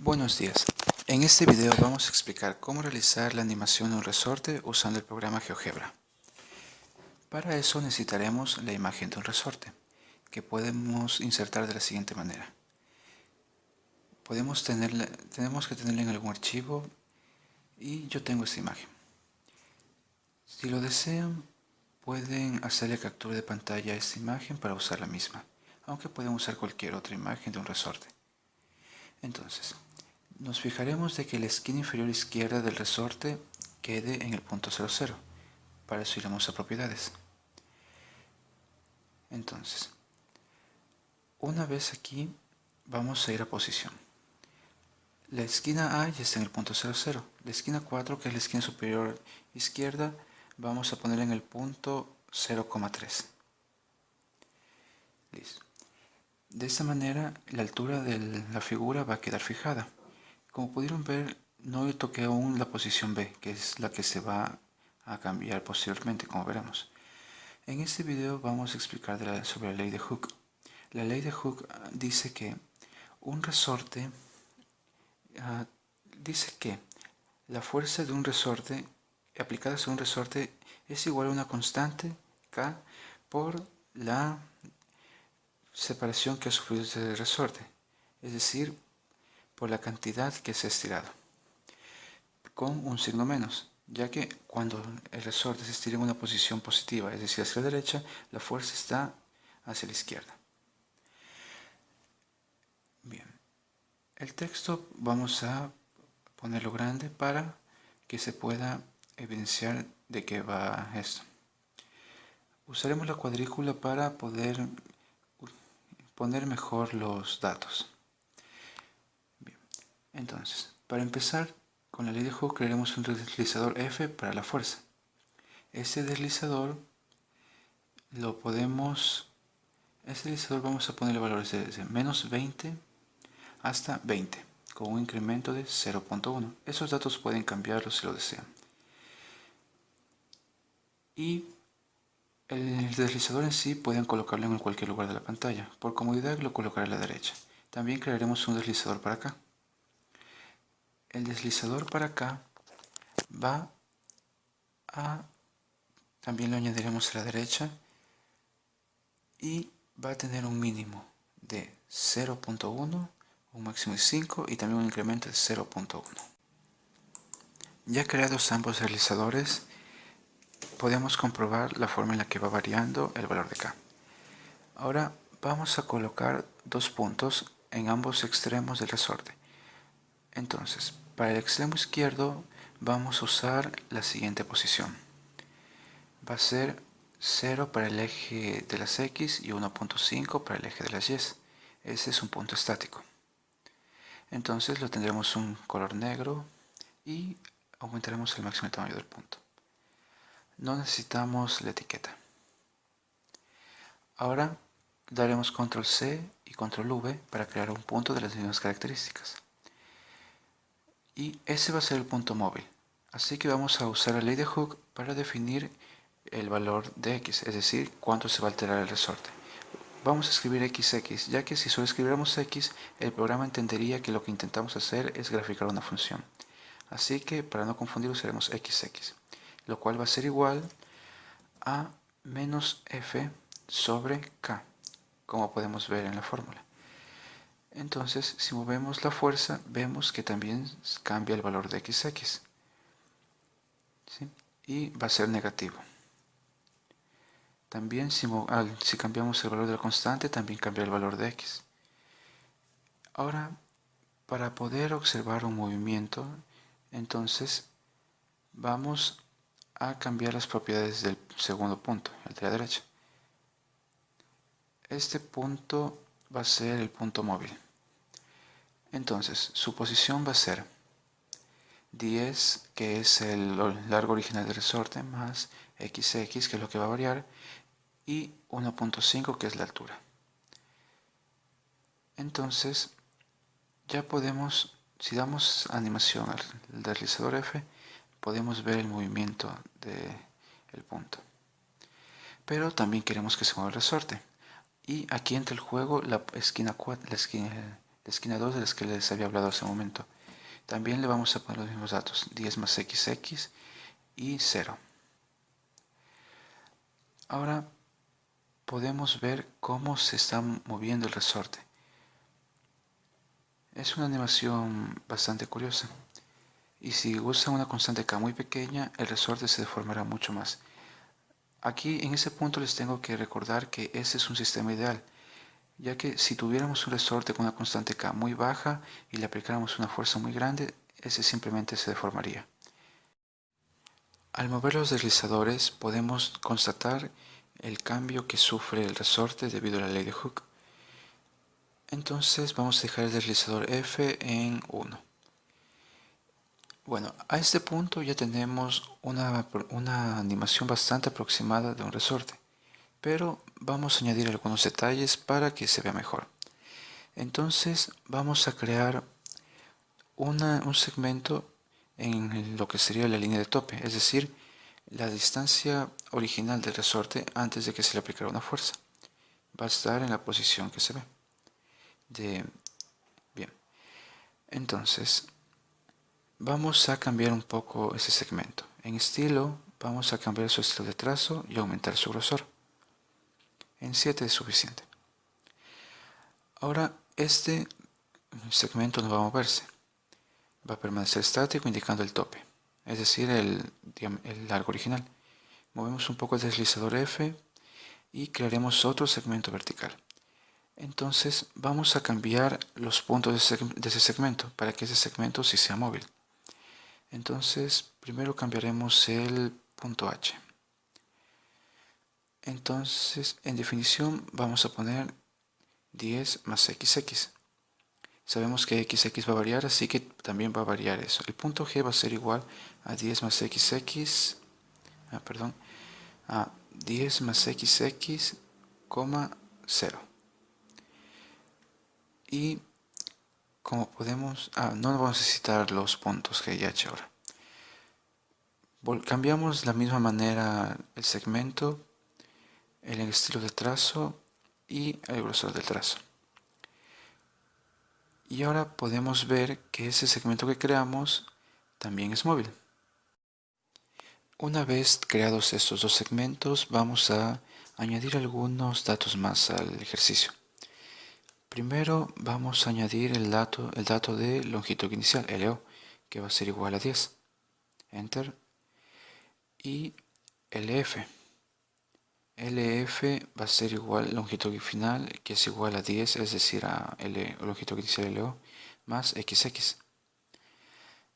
Buenos días. En este video vamos a explicar cómo realizar la animación de un resorte usando el programa GeoGebra. Para eso necesitaremos la imagen de un resorte, que podemos insertar de la siguiente manera. Tenemos que tenerla en algún archivo y yo tengo esta imagen. Si lo desean, pueden hacerle captura de pantalla a esta imagen para usar la misma, aunque pueden usar cualquier otra imagen de un resorte. Entonces, nos fijaremos de que la esquina inferior izquierda del resorte quede en el punto 00. Para eso iremos a propiedades. Entonces, una vez aquí, vamos a ir a posición. La esquina A ya está en el punto 00. La esquina 4, que es la esquina superior izquierda, vamos a ponerla en el punto 0,3. Listo. De esta manera, la altura de la figura va a quedar fijada. Como pudieron ver, no toqué aún la posición B, que es la que se va a cambiar posteriormente, como veremos. En este video vamos a explicar sobre la ley de Hooke. La ley de Hooke dice que un resorte la fuerza de un resorte aplicada sobre un resorte es igual a una constante K por la separación que ha sufrido ese resorte, es decir, por la cantidad que se ha estirado, con un signo menos, ya que cuando el resorte se estira en una posición positiva, es decir, hacia la derecha, la fuerza está hacia la izquierda. Bien, el texto vamos a ponerlo grande para que se pueda evidenciar de qué va esto. Usaremos la cuadrícula para poder poner mejor los datos. Bien, entonces, para empezar, con la ley de Hooke crearemos un deslizador F para la fuerza. Este deslizador vamos a ponerle valores desde menos 20 hasta 20, con un incremento de 0.1. Esos datos pueden cambiarlos si lo desean. Y el deslizador en sí pueden colocarlo en cualquier lugar de la pantalla. Por comodidad lo colocaré a la derecha. También crearemos un deslizador para acá. El deslizador para acá también lo añadiremos a la derecha y va a tener un mínimo de 0.1, un máximo de 5 y también un incremento de 0.1. Ya creados ambos deslizadores, podemos comprobar la forma en la que va variando el valor de K. Ahora vamos a colocar dos puntos en ambos extremos del resorte. Entonces, para el extremo izquierdo vamos a usar la siguiente posición. Va a ser 0 para el eje de las X y 1.5 para el eje de las Y. Ese es un punto estático. Entonces lo tendremos un color negro y aumentaremos el máximo tamaño del punto. No necesitamos la etiqueta. Ahora daremos control C y control V para crear un punto de las mismas características. Y ese va a ser el punto móvil. Así que vamos a usar la ley de Hooke para definir el valor de X, es decir, cuánto se va a alterar el resorte. Vamos a escribir XX, ya que si solo escribiéramos X, el programa entendería que lo que intentamos hacer es graficar una función. Así que para no confundir usaremos XX, lo cual va a ser igual a menos F sobre K, como podemos ver en la fórmula. Entonces, si movemos la fuerza, vemos que también cambia el valor de XX, ¿sí? Y va a ser negativo. También si cambiamos el valor de la constante, también cambia el valor de X. Ahora, para poder observar un movimiento, entonces vamos a cambiar las propiedades del segundo punto, el de la derecha. Este punto va a ser el punto móvil. Entonces, su posición va a ser 10, que es el largo original del resorte, más XX, que es lo que va a variar, y 1.5, que es la altura. Entonces, ya podemos, si damos animación al deslizador F, podemos ver el movimiento del punto. Pero también queremos que se mueva el resorte. Y aquí entra el juego la esquina la esquina 2 de las que les había hablado hace un momento. También le vamos a poner los mismos datos, 10 más xx y 0. Ahora podemos ver cómo se está moviendo el resorte. Es una animación bastante curiosa. Y si usa una constante k muy pequeña, el resorte se deformará mucho más. Aquí en ese punto les tengo que recordar que este es un sistema ideal, ya que si tuviéramos un resorte con una constante k muy baja y le aplicáramos una fuerza muy grande, ese simplemente se deformaría. Al mover los deslizadores podemos constatar el cambio que sufre el resorte debido a la ley de Hooke. Entonces vamos a dejar el deslizador F en 1. Bueno, a este punto ya tenemos una animación bastante aproximada de un resorte, pero vamos a añadir algunos detalles para que se vea mejor. Entonces vamos a crear un segmento en lo que sería la línea de tope, es decir, la distancia original del resorte antes de que se le aplicara una fuerza. Va a estar en la posición que se ve. Bien, entonces vamos a cambiar un poco ese segmento. En estilo vamos a cambiar su estilo de trazo y aumentar su grosor. En 7 es suficiente. Ahora este segmento no va a moverse. Va a permanecer estático indicando el tope, es decir, el largo original. Movemos un poco el deslizador F y crearemos otro segmento vertical. Entonces vamos a cambiar los puntos de ese segmento para que ese segmento sí sea móvil. Entonces primero cambiaremos el punto H. Entonces en definición vamos a poner 10 más xx. Sabemos que xx va a variar, así que también va a variar eso. El punto G va a ser igual a 10 más xx, a 10 más xx, 0. Y como podemos, no vamos a necesitar los puntos G y H ahora. Cambiamos de la misma manera el segmento, el estilo de trazo y el grosor del trazo. Y ahora podemos ver que ese segmento que creamos también es móvil. Una vez creados estos dos segmentos, vamos a añadir algunos datos más al ejercicio. Primero vamos a añadir el dato de longitud inicial, LO, que va a ser igual a 10. Enter. Y LF. LF va a ser igual a longitud final, que es igual a 10, es decir, a longitud inicial LO, más XX.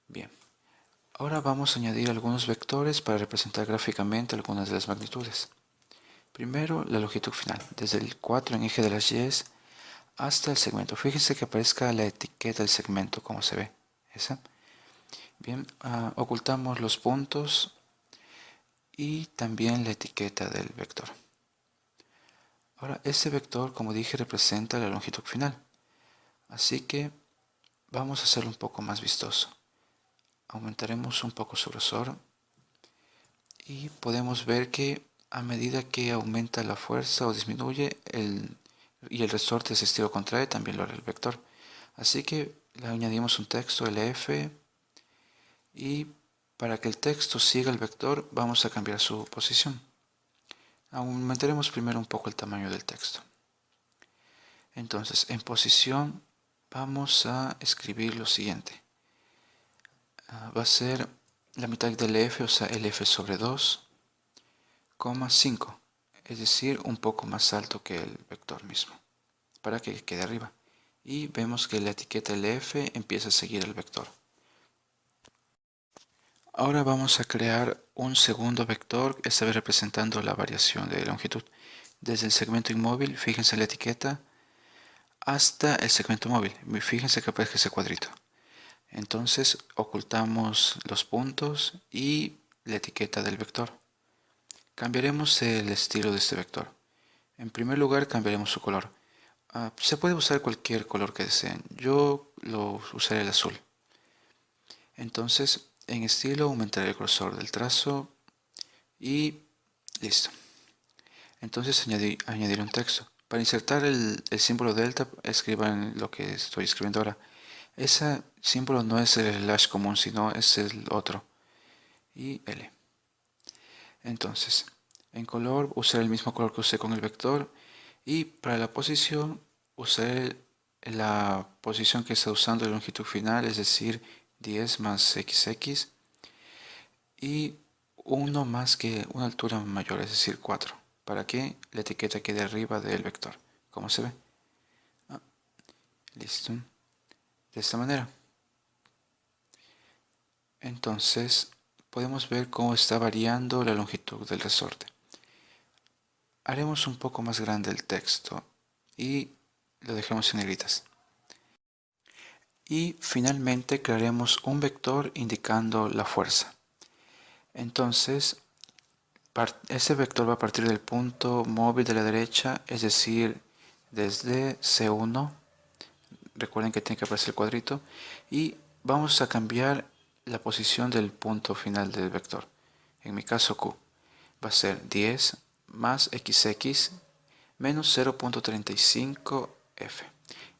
Bien. Ahora vamos a añadir algunos vectores para representar gráficamente algunas de las magnitudes. Primero, la longitud final, desde el 4 en eje de las Y hasta el segmento. Fíjense que aparezca la etiqueta del segmento, como se ve. ¿Esa? Bien, ocultamos los puntos y también la etiqueta del vector. Ahora, este vector, como dije, representa la longitud final. Así que vamos a hacerlo un poco más vistoso. Aumentaremos un poco su grosor y podemos ver que a medida que aumenta la fuerza o disminuye y el resorte ese estilo contrae, también lo hará el vector. Así que le añadimos un texto LF y para que el texto siga el vector vamos a cambiar su posición. Aumentaremos primero un poco el tamaño del texto. Entonces, en posición vamos a escribir lo siguiente. Va a ser la mitad del F, o sea, LF sobre 2, 5, es decir, un poco más alto que el vector mismo, para que quede arriba. Y vemos que la etiqueta LF empieza a seguir el vector. Ahora vamos a crear un segundo vector, esta vez representando la variación de longitud. Desde el segmento inmóvil, fíjense la etiqueta, hasta el segmento móvil. Fíjense que aparece ese cuadrito. Entonces ocultamos los puntos y la etiqueta del vector. Cambiaremos el estilo de este vector. En primer lugar cambiaremos su color. Se puede usar cualquier color que deseen. Yo lo usaré el azul. Entonces en estilo aumentaré el grosor del trazo y listo. Entonces añadiré un texto. Para insertar el símbolo delta, escriban lo que estoy escribiendo ahora. Ese símbolo no es el slash común, sino es el otro. Y L. Entonces, en color usaré el mismo color que usé con el vector. Y para la posición usaré la posición que está usando la longitud final, es decir, 10 más XX. Y uno más que una altura mayor, es decir, 4. Para que la etiqueta quede arriba del vector. ¿Cómo se ve? Listo. De esta manera. Entonces, podemos ver cómo está variando la longitud del resorte. Haremos un poco más grande el texto y lo dejemos en negritas. Y finalmente crearemos un vector indicando la fuerza. Entonces, ese vector va a partir del punto móvil de la derecha, es decir, desde C1. Recuerden que tiene que aparecer el cuadrito. Y vamos a cambiar la posición del punto final del vector. En mi caso Q va a ser 10 más XX menos 0.35F.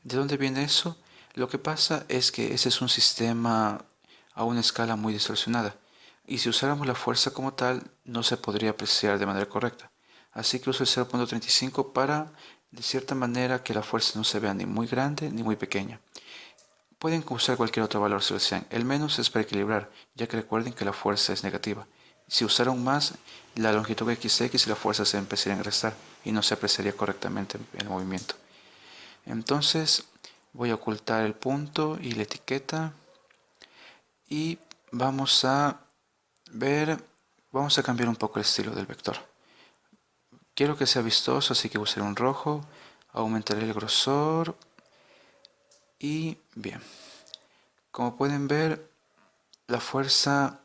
¿De dónde viene eso? Lo que pasa es que ese es un sistema a una escala muy distorsionada. Y si usáramos la fuerza como tal, no se podría apreciar de manera correcta. Así que uso el 0.35 para, de cierta manera, que la fuerza no se vea ni muy grande ni muy pequeña. Pueden usar cualquier otro valor si lo desean. El menos es para equilibrar, ya que recuerden que la fuerza es negativa. Si usaron más, la longitud XX y la fuerza se empezarían a restar y no se apreciaría correctamente el movimiento. Entonces voy a ocultar el punto y la etiqueta y vamos a cambiar un poco el estilo del vector. Quiero que sea vistoso, así que usaré un rojo, aumentaré el grosor y bien. Como pueden ver, la fuerza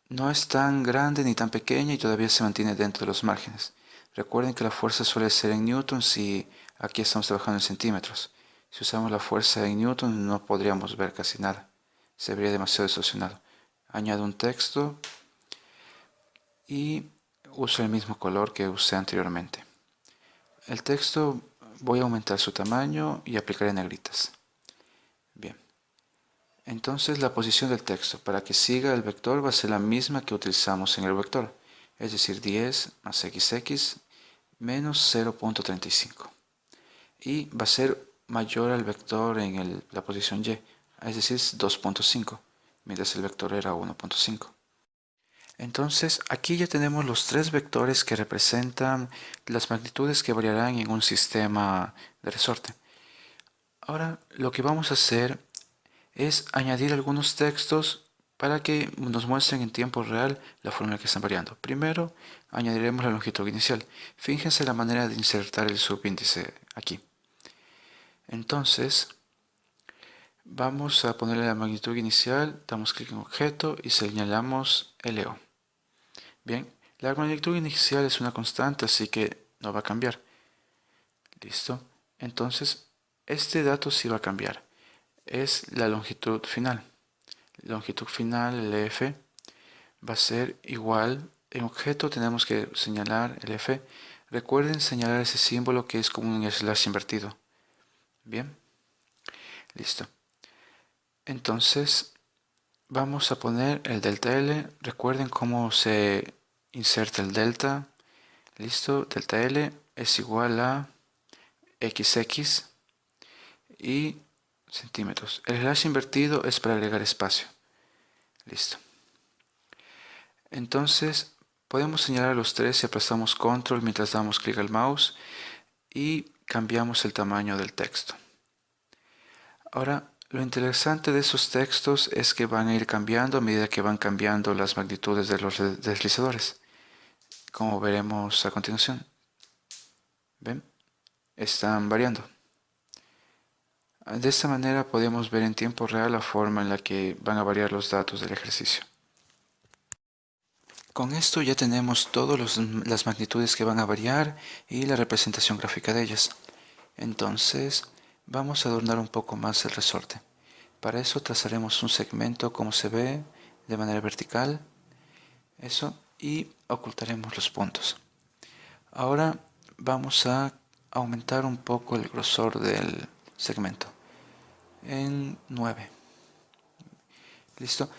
no es tan grande ni tan pequeña y todavía se mantiene dentro de los márgenes. Recuerden que la fuerza suele ser en newtons y aquí estamos trabajando en centímetros. Si usamos la fuerza en newtons no podríamos ver casi nada. Se vería demasiado distorsionado. Añado un texto y uso el mismo color que usé anteriormente. El texto voy a aumentar su tamaño y aplicaré negritas. Bien. Entonces la posición del texto para que siga el vector va a ser la misma que utilizamos en el vector, es decir, 10 más XX menos 0.35. Y va a ser mayor al vector en la posición Y, es decir, 2.5, mientras el vector era 1.5. Entonces aquí ya tenemos los tres vectores que representan las magnitudes que variarán en un sistema de resorte. Ahora lo que vamos a hacer es añadir algunos textos para que nos muestren en tiempo real la forma en que están variando. Primero, añadiremos la longitud inicial. Fíjense la manera de insertar el subíndice aquí. Entonces, vamos a ponerle la magnitud inicial, damos clic en objeto y señalamos LO. Bien, la magnitud inicial es una constante, así que no va a cambiar. Listo. Entonces, este dato sí va a cambiar. Es la longitud final. Longitud final, LF, va a ser igual. En objeto tenemos que señalar LF. Recuerden señalar ese símbolo que es como un slash invertido. Bien. Listo. Entonces, vamos a poner el delta L. Recuerden cómo se inserta el delta. Listo. Delta L es igual a XX y centímetros. El slash invertido es para agregar espacio. Listo. Entonces podemos señalar los tres si aplastamos control mientras damos clic al mouse y cambiamos el tamaño del texto. Ahora, lo interesante de esos textos es que van a ir cambiando a medida que van cambiando las magnitudes de los deslizadores, como veremos a continuación. ¿Ven? Están variando. De esta manera podemos ver en tiempo real la forma en la que van a variar los datos del ejercicio. Con esto ya tenemos todas las magnitudes que van a variar y la representación gráfica de ellas. Entonces vamos a adornar un poco más el resorte. Para eso trazaremos un segmento como se ve de manera vertical. Eso, y ocultaremos los puntos. Ahora vamos a aumentar un poco el grosor del segmento en 9. ¿Listo?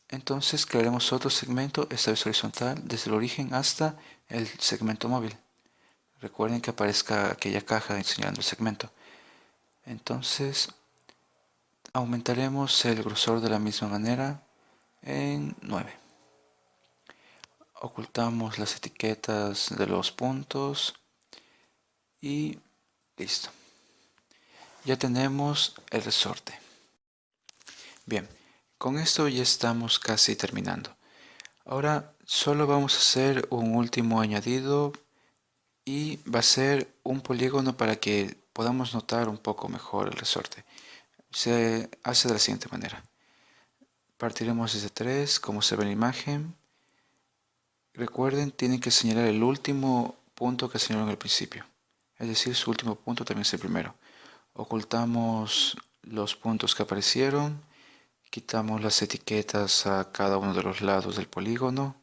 Entonces crearemos otro segmento, esta vez horizontal, desde el origen hasta el segmento móvil. Recuerden que aparezca aquella caja señalando el segmento. Entonces aumentaremos el grosor de la misma manera en 9. Ocultamos las etiquetas de los puntos y listo. Ya tenemos el resorte. Bien, con esto ya estamos casi terminando. Ahora solo vamos a hacer un último añadido y va a ser un polígono para que podamos notar un poco mejor el resorte. Se hace de la siguiente manera. Partiremos desde 3, como se ve en la imagen. Recuerden, tienen que señalar el último punto que señalaron al principio. Es decir, su último punto también es el primero. Ocultamos los puntos que aparecieron. Quitamos las etiquetas a cada uno de los lados del polígono.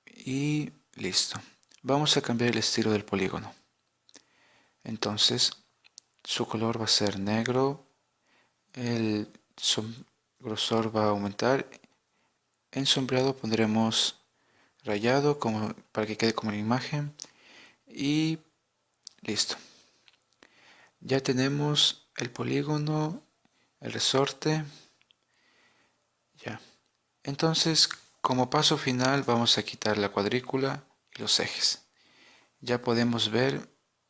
Y listo. Vamos a cambiar el estilo del polígono. Entonces, su color va a ser negro. El grosor va a aumentar. En sombreado pondremos rayado para que quede como la imagen. Y listo. Ya tenemos el polígono, el resorte. Ya. Entonces, como paso final, vamos a quitar la cuadrícula y los ejes. Ya podemos ver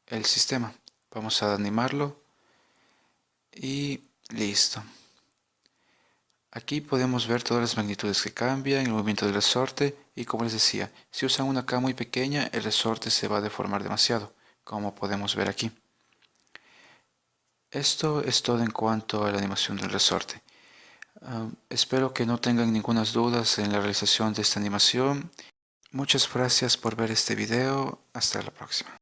el sistema. Vamos a animarlo. Y listo. Aquí podemos ver todas las magnitudes que cambian, el movimiento del resorte y como les decía, si usan una K muy pequeña el resorte se va a deformar demasiado, como podemos ver aquí. Esto es todo en cuanto a la animación del resorte. Espero que no tengan ninguna duda en la realización de esta animación. Muchas gracias por ver este video. Hasta la próxima.